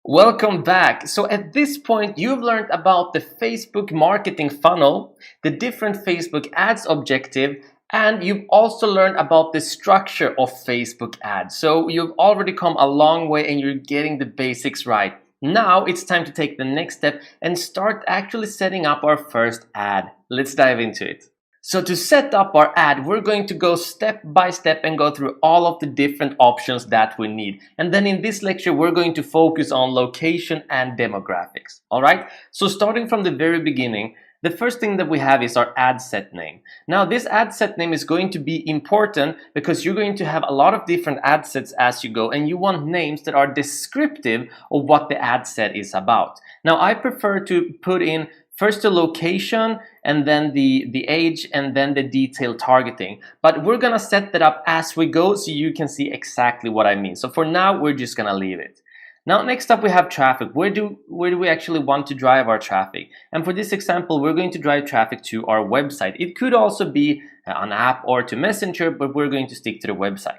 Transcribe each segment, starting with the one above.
Welcome back. So at this point, you've learned about the Facebook marketing funnel, the different Facebook ads objective, and you've also learned about the structure of Facebook ads. So you've already come a long way and you're getting the basics right. Now it's time to take the next step and start actually setting up our first ad. Let's dive into it. So to set up our ad, we're going to go step by step and go through all of the different options that we need. And then in this lecture, we're going to focus on location and demographics. All right. So starting from the very beginning, the first thing that we have is our ad set name. Now this ad set name is going to be important because you're going to have a lot of different ad sets as you go, and you want names that are descriptive of what the ad set is about. Now I prefer to put in first the location and then the age and then the detailed targeting. But we're gonna set that up as we go so you can see exactly what I mean. So for now, we're just gonna leave it. Now, next up we have traffic. Where do we actually want to drive our traffic? And for this example, we're going to drive traffic to our website. It could also be an app or to Messenger, but we're going to stick to the website.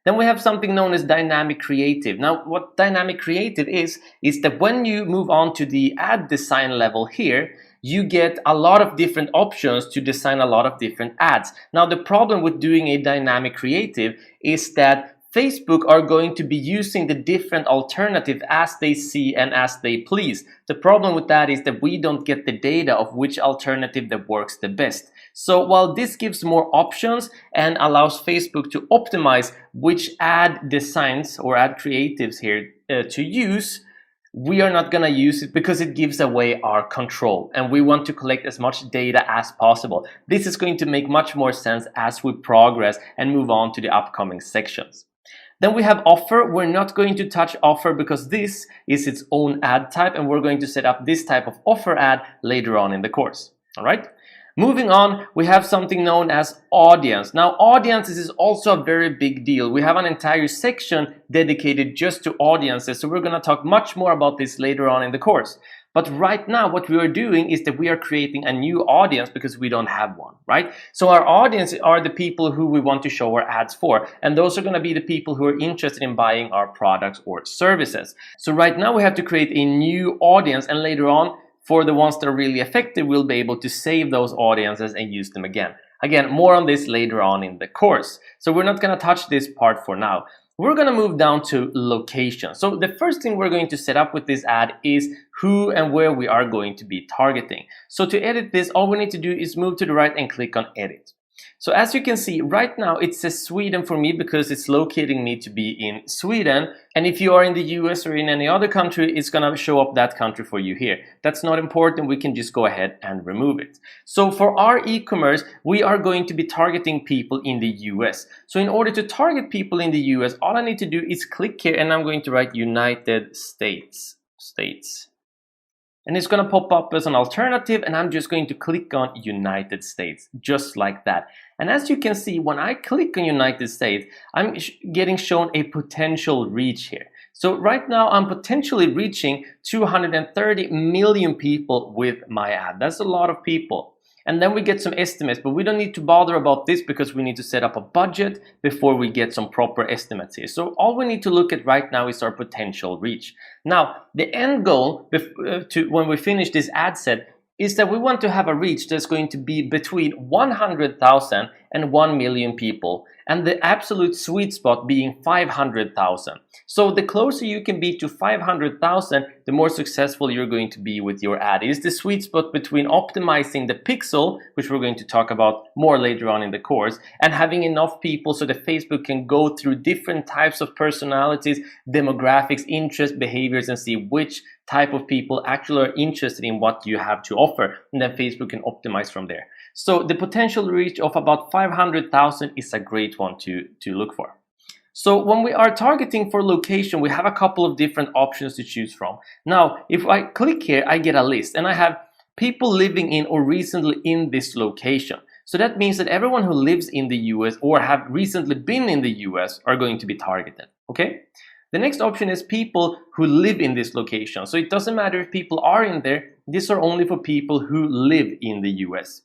Then we have something known as dynamic creative. Now, what dynamic creative is that when you move on to the ad design level here, you get a lot of different options to design a lot of different ads. Now, the problem with doing a dynamic creative is that Facebook are going to be using the different alternative as they see and as they please. The problem with that is that we don't get the data of which alternative that works the best. So while this gives more options and allows Facebook to optimize which ad designs or ad creatives here to use, we are not going to use it because it gives away our control, and we want to collect as much data as possible. This is going to make much more sense as we progress and move on to the upcoming sections. Then we have offer. We're not going to touch offer because this is its own ad type, and we're going to set up this type of offer ad later on in the course. All right. Moving on, we have something known as audience. Now, audiences is also a very big deal. We have an entire section dedicated just to audiences, so we're going to talk much more about this later on in the course. But right now, what we are doing is that we are creating a new audience because we don't have one, right? So our audience are the people who we want to show our ads for, and those are going to be the people who are interested in buying our products or services. So right now, we have to create a new audience, and later on, for the ones that are really effective, we'll be able to save those audiences and use them again. Again, more on this later on in the course. So we're not going to touch this part for now. We're going to move down to location. So the first thing we're going to set up with this ad is who and where we are going to be targeting. So to edit this, all we need to do is move to the right and click on edit. So as you can see, right now it says Sweden for me because it's locating me to be in Sweden. And if you are in the US or in any other country, it's going to show up that country for you here. That's not important. We can just go ahead and remove it. So for our e-commerce, we are going to be targeting people in the US. So in order to target people in the US, all I need to do is click here and I'm going to write United States. And it's going to pop up as an alternative, and I'm just going to click on United States, just like that. And as you can see, when I click on United States, I'm getting shown a potential reach here. So right now, I'm potentially reaching 230 million people with my ad. That's a lot of people. And then we get some estimates, but we don't need to bother about this because we need to set up a budget before we get some proper estimates here. So all we need to look at right now is our potential reach. Now, the end goal when we finish this ad set is that we want to have a reach that's going to be between 100,000 and 1 million people, and the absolute sweet spot being 500,000. So the closer you can be to 500,000, the more successful you're going to be with your ad. It is the sweet spot between optimizing the pixel, which we're going to talk about more later on in the course, and having enough people so that Facebook can go through different types of personalities, demographics, interests, behaviors, and see which type of people actually are interested in what you have to offer, and then Facebook can optimize from there. So the potential reach of about 500,000 is a great one to look for. So when we are targeting for location, we have a couple of different options to choose from. Now, if I click here, I get a list, and I have people living in or recently in this location. So that means that everyone who lives in the US or have recently been in the US are going to be targeted, okay? The next option is people who live in this location. So it doesn't matter if people are in there, these are only for people who live in the US.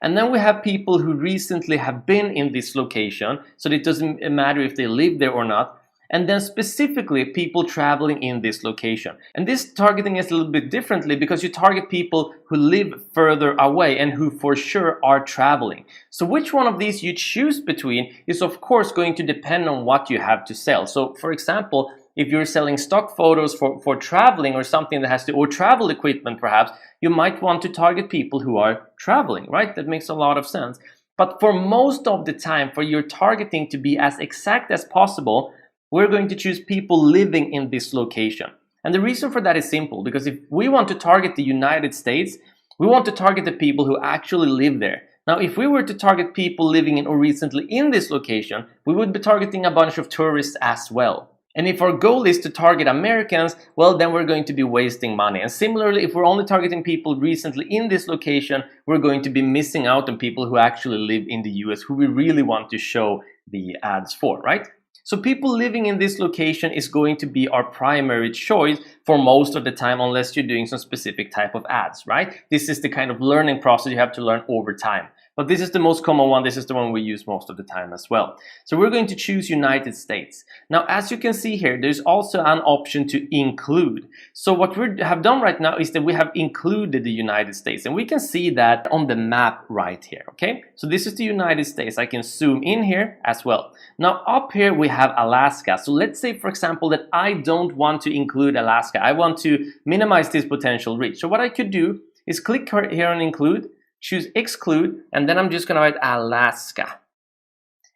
And then we have people who recently have been in this location, so it doesn't matter if they live there or not. and then specifically people traveling in this location. And this targeting is a little bit differently because you target people who live further away and who for sure are traveling. So which one of these you choose between is of course going to depend on what you have to sell. So for example, if you're selling stock photos for traveling or something that has to, or travel equipment perhaps, you might want to target people who are traveling, right? That makes a lot of sense. But for most of the time, for your targeting to be as exact as possible, we're going to choose people living in this location. And the reason for that is simple, because if we want to target the United States, we want to target the people who actually live there. Now, if we were to target people living in or recently in this location, we would be targeting a bunch of tourists as well. And if our goal is to target Americans, well, then we're going to be wasting money. And similarly, if we're only targeting people recently in this location, we're going to be missing out on people who actually live in the US, who we really want to show the ads for, right? So people living in this location is going to be our primary choice for most of the time, unless you're doing some specific type of ads, right? This is the kind of learning process you have to learn over time. But this is the most common one. This is the one we use most of the time as well. So we're going to choose United States. Now, as you can see here, there's also an option to include. So what we have done right now is that we have included the United States, and we can see that on the map right here, okay? So this is the United States. I can zoom in here as well. Now up here we have Alaska. So let's say, for example, that I don't want to include Alaska. I want to minimize this potential reach. So what I could do is click here on include, choose exclude, and then I'm just going to write Alaska.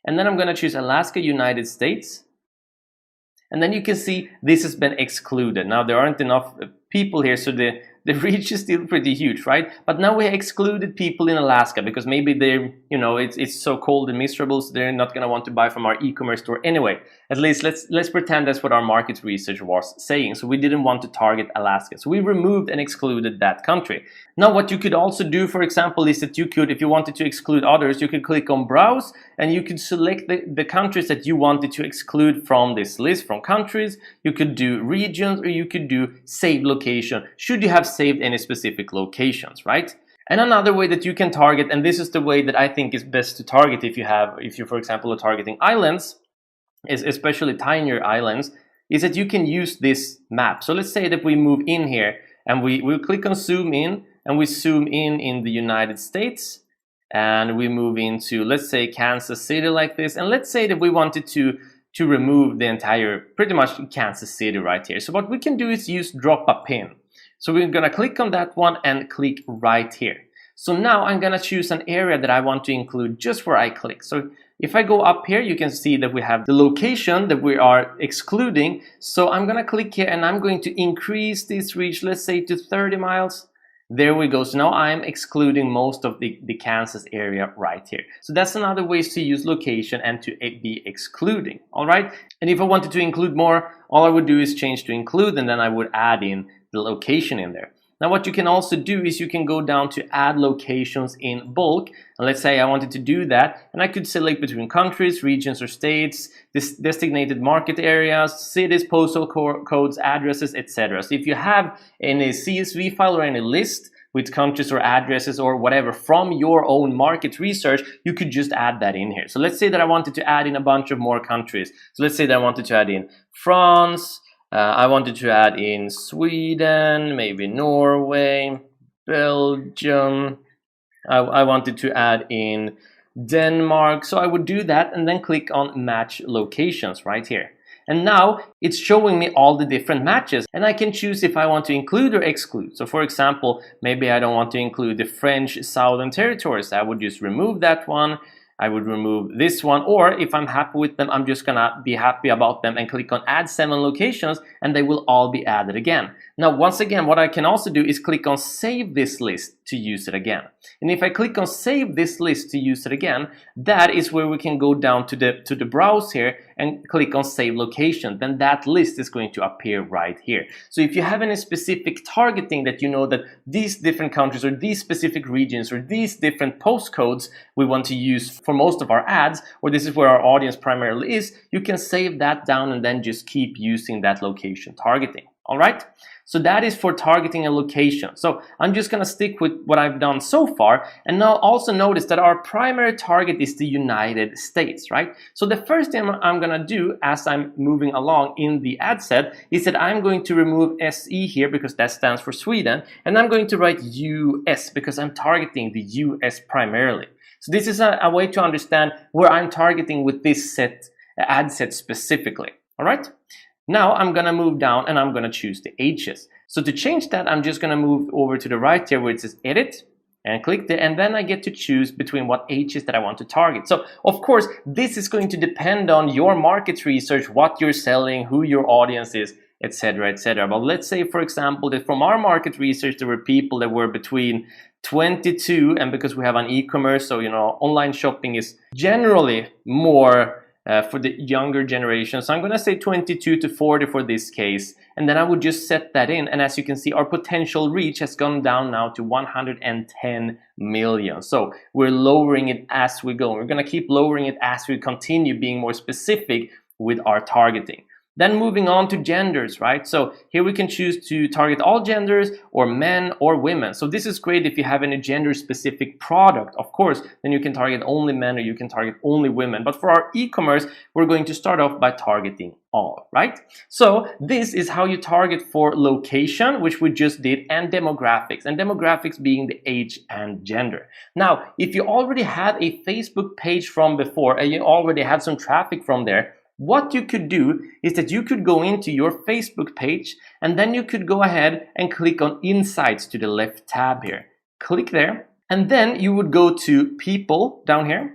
And then I'm going to choose Alaska, United States. And then you can see this has been excluded. Now there aren't enough people here, so the reach is still pretty huge, right? But now we excluded people in Alaska because maybe they're, it's so cold and miserable, so they're not going to want to buy from our e-commerce store anyway. At least let's pretend that's what our market research was saying. So we didn't want to target Alaska. So we removed and excluded that country. Now what you could also do, for example, is that you could, if you wanted to exclude others, you could click on browse and you could select the countries that you wanted to exclude from this list, from countries. You could do regions, or you could do save location, should you have saved any specific locations, right? And another way that you can target, and this is the way that I think is best to target if you, for example, are targeting islands, is especially tinier islands, is that you can use this map. So let's say that we move in here and we click on zoom in, and we zoom in the United States, and we move into, let's say, Kansas City like this. And let's say that we wanted to remove the entire, pretty much Kansas City right here. So what we can do is use drop a pin. So we're gonna click on that one and click right here. So now I'm gonna choose an area that I want to include just where I click. So if I go up here, you can see that we have the location that we are excluding. So I'm gonna click here and I'm going to increase this reach, let's say to 30 miles. There we go. So now I'm excluding most of the Kansas area right here. So that's another way to use location and to be excluding. All right. And if I wanted to include more, all I would do is change to include, and then I would add in the location in there. Now what you can also do is you can go down to add locations in bulk, and let's say I wanted to do that, and I could select between countries, regions or states, designated market areas, cities, postal codes, addresses, etc. So if you have any CSV file or any list with countries or addresses or whatever from your own market research, you could just add that in here. So let's say that I wanted to add in a bunch of more countries. So let's say that I wanted to add in France, I wanted to add in Sweden, maybe Norway, Belgium. I wanted to add in Denmark. So I would do that and then click on match locations right here. And now it's showing me all the different matches, and I can choose if I want to include or exclude. So for example, maybe I don't want to include the French Southern Territories. I would just remove that one. I would remove this one, or if I'm happy with them, I'm just gonna be happy about them and click on add 7 locations, and they will all be added again. Now, once again, what I can also do is click on save this list to use it again. And if I click on save this list to use it again, that is where we can go down to the browse here and click on save location. Then that list is going to appear right here. So if you have any specific targeting that you know that these different countries or these specific regions or these different postcodes we want to use for most of our ads, or this is where our audience primarily is, you can save that down and then just keep using that location targeting. All right, so that is for targeting a location. So I'm just going to stick with what I've done so far. And now also notice that our primary target is the United States, right? So the first thing I'm going to do as I'm moving along in the ad set is that I'm going to remove SE here because that stands for Sweden. And I'm going to write US because I'm targeting the US primarily. So this is a way to understand where I'm targeting with this ad set specifically. All right. Now I'm going to move down and I'm going to choose the H's. So to change that, I'm just going to move over to the right here where it says edit and click there, and then I get to choose between what H's that I want to target. So of course, this is going to depend on your market research, what you're selling, who your audience is, etc., etc. But let's say, for example, that from our market research, there were people that were between 22, and because we have an e-commerce, so online shopping is generally more for the younger generation. So I'm going to say 22 to 40 for this case. And then I would just set that in. And as you can see, our potential reach has gone down now to 110 million. So we're lowering it as we go. We're going to keep lowering it as we continue being more specific with our targeting. Then moving on to genders, right? So here we can choose to target all genders or men or women. So this is great if you have any gender specific product, of course, then you can target only men or you can target only women. But for our e-commerce, we're going to start off by targeting all, right? So this is how you target for location, which we just did, and demographics being the age and gender. Now, if you already had a Facebook page from before and you already had some traffic from there, what you could do is that you could go into your Facebook page and then you could go ahead and click on Insights to the left tab here. Click there, and then you would go to People down here.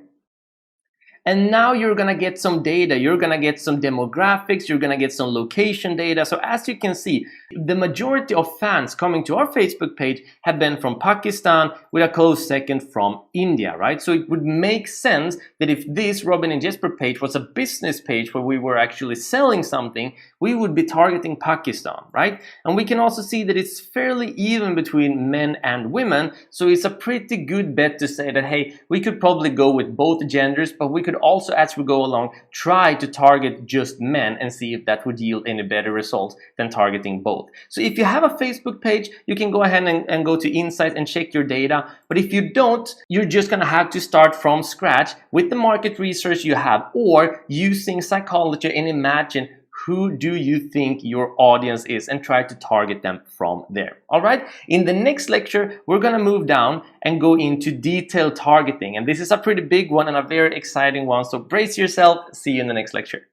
And now you're gonna get some data, you're gonna get some demographics, you're gonna get some location data. So as you can see, the majority of fans coming to our Facebook page have been from Pakistan, with a close second from India, right? So it would make sense that if this Robin and Jesper page was a business page where we were actually selling something, we would be targeting Pakistan, right? And we can also see that it's fairly even between men and women. So it's a pretty good bet to say that, hey, we could probably go with both genders, but we could also, as we go along, try to target just men and see if that would yield any better results than targeting both. So if you have a Facebook page, you can go ahead and go to Insights and check your data. But if you don't, you're just gonna have to start from scratch with the market research you have, or using psychology and imagine who do you think your audience is and try to target them from there. All right. In the next lecture, we're going to move down and go into detailed targeting. And this is a pretty big one and a very exciting one. So brace yourself. See you in the next lecture.